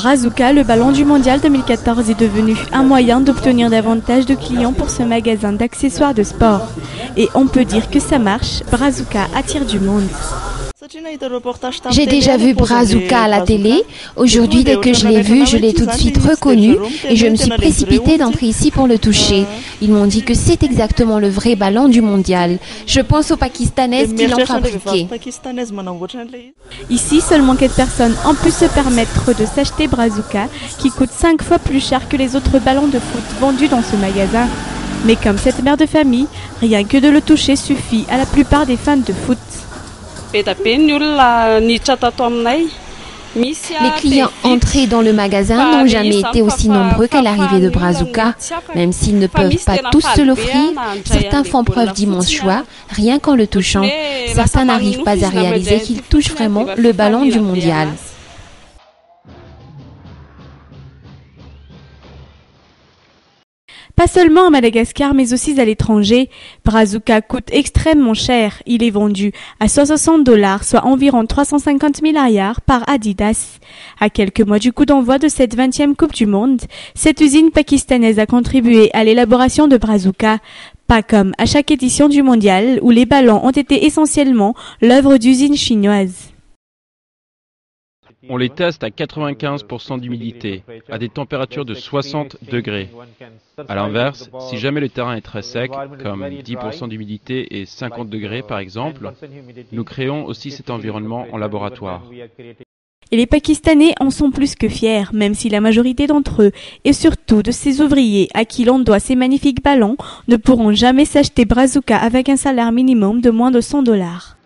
Brazuca, le ballon du mondial 2014, est devenu un moyen d'obtenir davantage de clients pour ce magasin d'accessoires de sport. Et on peut dire que ça marche, Brazuca attire du monde. J'ai déjà vu Brazuca à la télé. Aujourd'hui, dès que je l'ai vu, je l'ai tout de suite reconnu et je me suis précipitée d'entrer ici pour le toucher. Ils m'ont dit que c'est exactement le vrai ballon du mondial. Je pense aux Pakistanaises qui l'ont fabriqué. Ici, seulement 4 personnes ont pu se permettre de s'acheter Brazuca, qui coûte 5 fois plus cher que les autres ballons de foot vendus dans ce magasin. Mais comme cette mère de famille, rien que de le toucher suffit à la plupart des fans de foot. Les clients entrés dans le magasin n'ont jamais été aussi nombreux qu'à l'arrivée de Brazuca. Même s'ils ne peuvent pas tous se l'offrir, certains font preuve d'immense choix, rien qu'en le touchant. Certains n'arrivent pas à réaliser qu'ils touchent vraiment le ballon du mondial. Pas seulement à Madagascar, mais aussi à l'étranger, Brazuca coûte extrêmement cher. Il est vendu à $60, soit environ 350 000 $ par Adidas. À quelques mois du coup d'envoi de cette 20e Coupe du Monde, cette usine pakistanaise a contribué à l'élaboration de Brazuca. Pas comme à chaque édition du mondial, où les ballons ont été essentiellement l'œuvre d'usines chinoises. On les teste à 95% d'humidité, à des températures de 60 degrés. A l'inverse, si jamais le terrain est très sec, comme 10% d'humidité et 50 degrés par exemple, nous créons aussi cet environnement en laboratoire. Et les Pakistanais en sont plus que fiers, même si la majorité d'entre eux, et surtout de ces ouvriers à qui l'on doit ces magnifiques ballons, ne pourront jamais s'acheter Brazuca avec un salaire minimum de moins de $100.